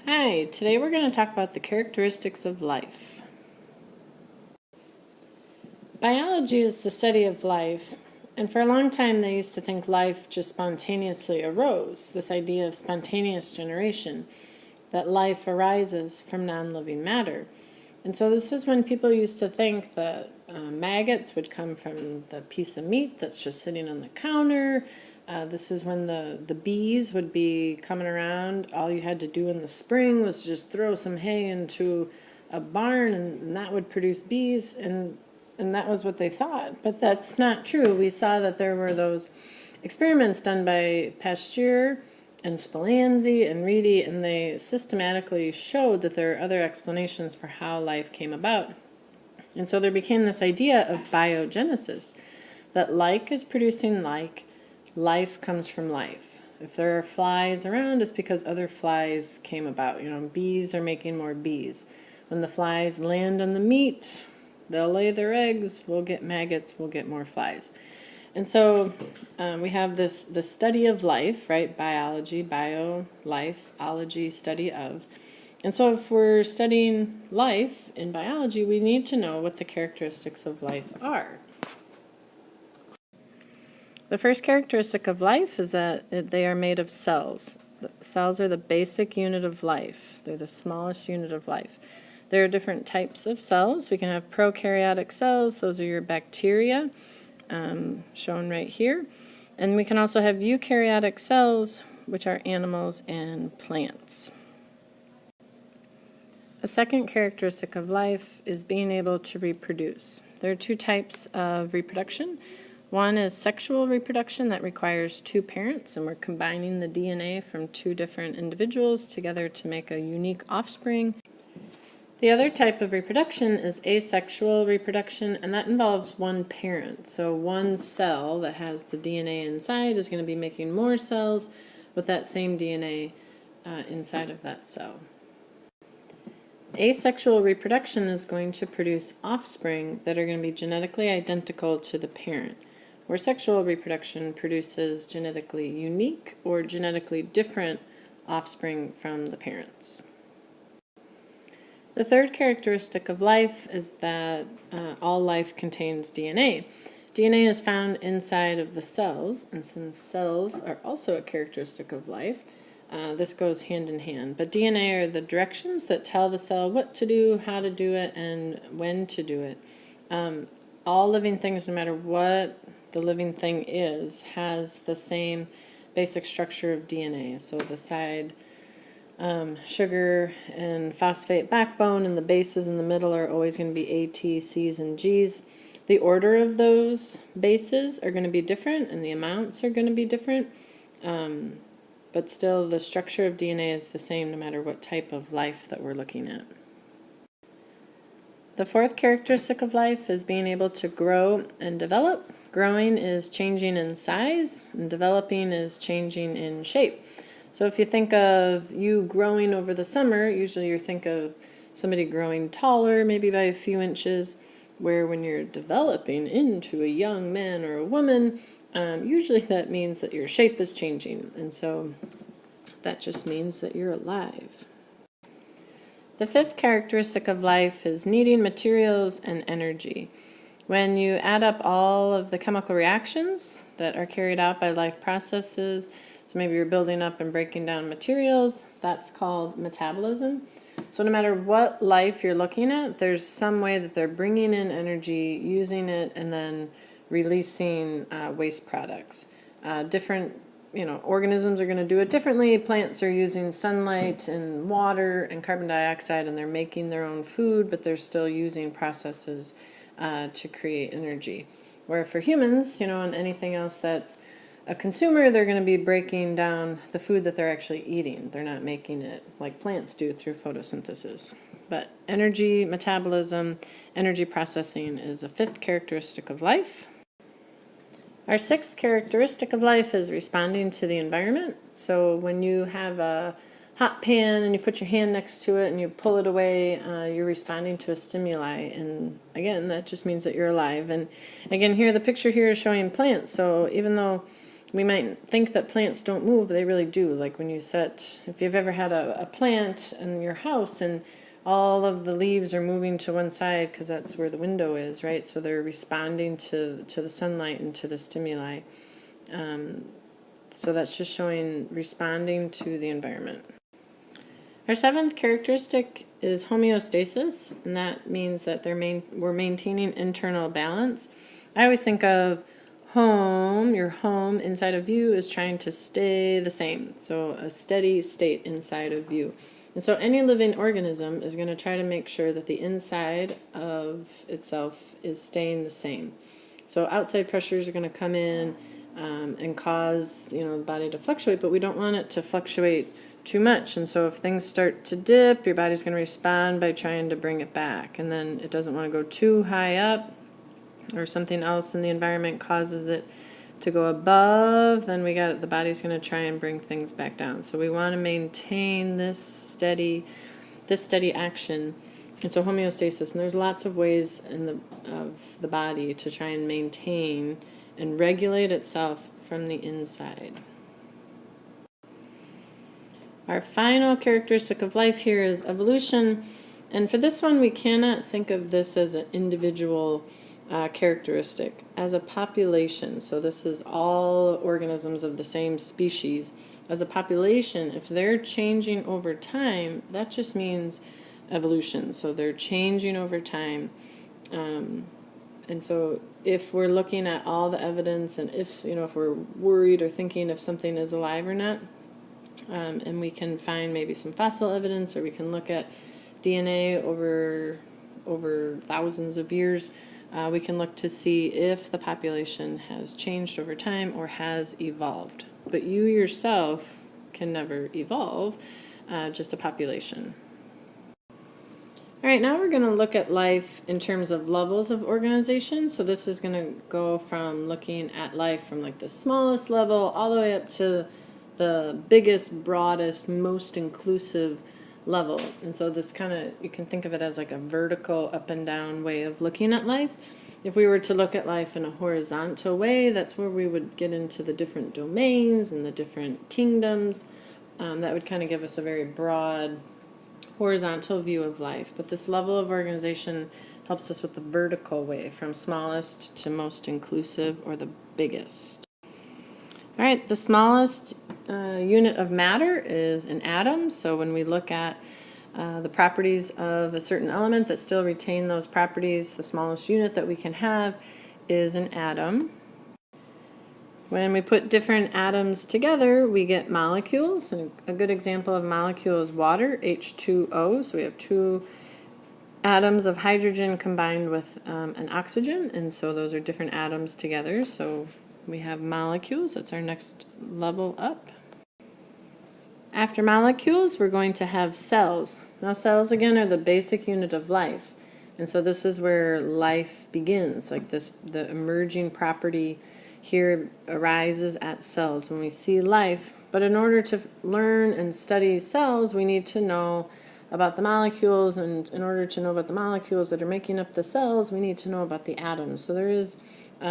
Hi, today we're going to talk about the characteristics of life. Biology is the study of life, and for a long time they used to think life just spontaneously arose, this idea of spontaneous generation, that life arises from non-living matter. And so this is when people used to think that maggots would come from the piece of meat that's just sitting on the counter. This is when the bees would be coming around. All you had to do in the spring was just throw some hay into a barn and that would produce bees, and that was what they thought. But that's not true. We saw that there were those experiments done by Pasteur and Spallanzani and Reedy, and they systematically showed that there are other explanations for how life came about. And so there became this idea of biogenesis, that like is producing like, life comes from life. If there are flies around, it's because other flies came about. Bees are making more bees. When the flies land on the meat, they'll lay their eggs, we'll get maggots, we'll get more flies. And so we have the study of life, right? Biology, bio, life, ology, study of. And so if we're studying life in biology, we need to know what the characteristics of life are. The first characteristic of life is that they are made of cells. The cells are the basic unit of life. They're the smallest unit of life. There are different types of cells. We can have prokaryotic cells. Those are your bacteria, shown right here. And we can also have eukaryotic cells, which are animals and plants. A second characteristic of life is being able to reproduce. There are two types of reproduction. One is sexual reproduction that requires two parents, and we're combining the DNA from two different individuals together to make a unique offspring. The other type of reproduction is asexual reproduction, and that involves one parent. So one cell that has the DNA inside is going to be making more cells with that same DNA inside of that cell. Asexual reproduction is going to produce offspring that are going to be genetically identical to the parent, where sexual reproduction produces genetically unique or genetically different offspring from the parents. The third characteristic of life is that all life contains DNA. DNA is found inside of the cells, and since cells are also a characteristic of life, this goes hand in hand. But DNA are the directions that tell the cell what to do, how to do it, and when to do it. All living things, no matter what the living thing is, has the same basic structure of DNA. So the side sugar and phosphate backbone, and the bases in the middle are always going to be A, T, C's, and G's. The order of those bases are going to be different, and the amounts are going to be different, but still the structure of DNA is the same no matter what type of life that we're looking at. The fourth characteristic of life is being able to grow and develop. Growing is changing in size, and developing is changing in shape. So if you think of you growing over the summer, usually you think of somebody growing taller, maybe by a few inches, where when you're developing into a young man or a woman, usually that means that your shape is changing, and so that just means that you're alive. The fifth characteristic of life is needing materials and energy. When you add up all of the chemical reactions that are carried out by life processes, so maybe you're building up and breaking down materials, that's called metabolism. So no matter what life you're looking at, there's some way that they're bringing in energy, using it, and then releasing waste products. Different organisms are going to do it differently. Plants are using sunlight and water and carbon dioxide, and they're making their own food, but they're still using processes to create energy. Where for humans, and anything else that's a consumer, they're going to be breaking down the food that they're actually eating. They're not making it like plants do through photosynthesis. But energy, metabolism, energy processing is a fifth characteristic of life. Our sixth characteristic of life is responding to the environment. So when you have a hot pan and you put your hand next to it and you pull it away, you're responding to a stimuli, and again that just means that you're alive. And again, here the picture here is showing plants. So even though we might think that plants don't move, but they really do. Like when you if you've ever had a plant in your house and all of the leaves are moving to one side because that's where the window is, right? So they're responding to the sunlight and to the stimuli. So that's just showing responding to the environment. Our seventh characteristic is homeostasis, and that means that we're maintaining internal balance. I always think of your home inside of you is trying to stay the same, so a steady state inside of you. And so any living organism is going to try to make sure that the inside of itself is staying the same. So outside pressures are going to come in and cause the body to fluctuate, but we don't want it to fluctuate too much. And so if things start to dip, your body's going to respond by trying to bring it back. And then it doesn't want to go too high up, or something else in the environment causes it to go above, then the body's going to try and bring things back down. So we want to maintain this steady action. And so homeostasis, and there's lots of ways of the body to try and maintain and regulate itself from the inside. Our final characteristic of life here is evolution. And for this one, we cannot think of this as an individual characteristic, as a population. So this is all organisms of the same species. As a population, if they're changing over time, that just means evolution. So they're changing over time. And so if we're looking at all the evidence, and if we're worried or thinking if something is alive or not, and we can find maybe some fossil evidence, or we can look at DNA over thousands of years, we can look to see if the population has changed over time or has evolved. But you yourself can never evolve, just a population. All right, now we're going to look at life in terms of levels of organization. So this is going to go from looking at life from like the smallest level all the way up to the biggest, broadest, most inclusive level. And so this you can think of it as like a vertical up and down way of looking at life. If we were to look at life in a horizontal way, that's where we would get into the different domains and the different kingdoms. That would kind of give us a very broad horizontal view of life. But this level of organization helps us with the vertical way, from smallest to most inclusive, or the biggest. All right, the smallest unit of matter is an atom. So when we look at the properties of a certain element that still retain those properties, the smallest unit that we can have is an atom. When we put different atoms together, we get molecules. And a good example of molecule is water, H2O. So we have two atoms of hydrogen combined with an oxygen, and so those are different atoms together. So we have molecules. That's our next level up. After molecules, we're going to have cells. Now, cells, again, are the basic unit of life. And so this is where life begins. Like the emerging property here arises at cells when we see life. But in order to learn and study cells, we need to know about the molecules. And in order to know about the molecules that are making up the cells, we need to know about the atoms. So there is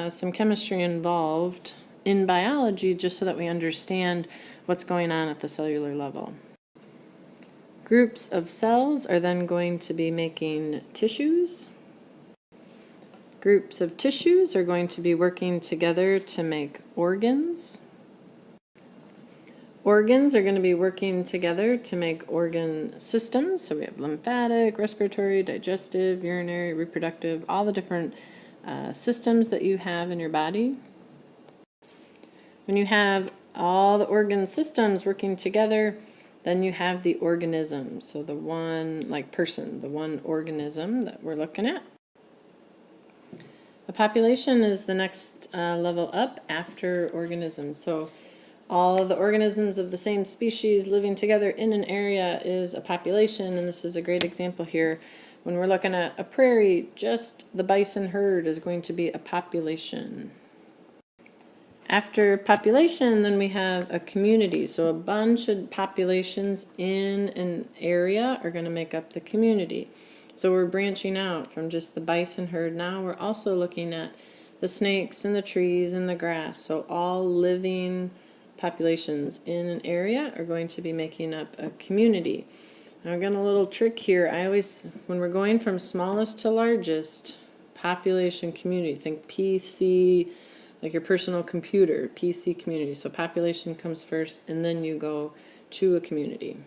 some chemistry involved in biology, just so that we understand what's going on at the cellular level. Groups of cells are then going to be making tissues. Groups of tissues are going to be working together to make organs. Organs are going to be working together to make organ systems. So we have lymphatic, respiratory, digestive, urinary, reproductive, all the different systems that you have in your body. When you have all the organ systems working together, then you have the organism. So the one, like person, the one organism that we're looking at. A population is the next level up after organisms. So all of the organisms of the same species living together in an area is a population, and this is a great example here. When we're looking at a prairie, just the bison herd is going to be a population. After population, then we have a community. So a bunch of populations in an area are going to make up the community. So we're branching out from just the bison herd. Now we're also looking at the snakes and the trees and the grass. So all living populations in an area are going to be making up a community. Now I've got a little trick here. When we're going from smallest to largest, population community, think PC, like your personal computer, PC community. So population comes first, and then you go to a community.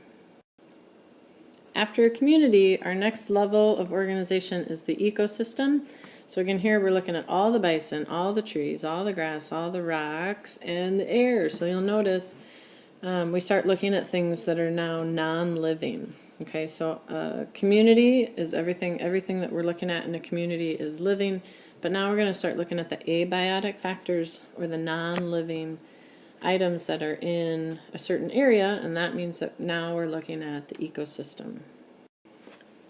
After a community, our next level of organization is the ecosystem. So again, here we're looking at all the bison, all the trees, all the grass, all the rocks, and the air. So you'll notice we start looking at things that are now non-living. Okay, so community is everything that we're looking at in a community is living, but now we're going to start looking at the abiotic factors, or the non-living items that are in a certain area, and that means that now we're looking at the ecosystem.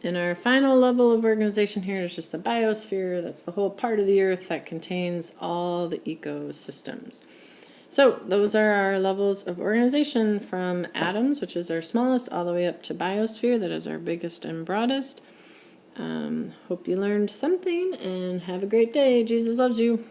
And our final level of organization here is just the biosphere. That's the whole part of the earth that contains all the ecosystems. So those are our levels of organization, from atoms, which is our smallest, all the way up to biosphere, that is our biggest and broadest. Hope you learned something, and have a great day. Jesus loves you.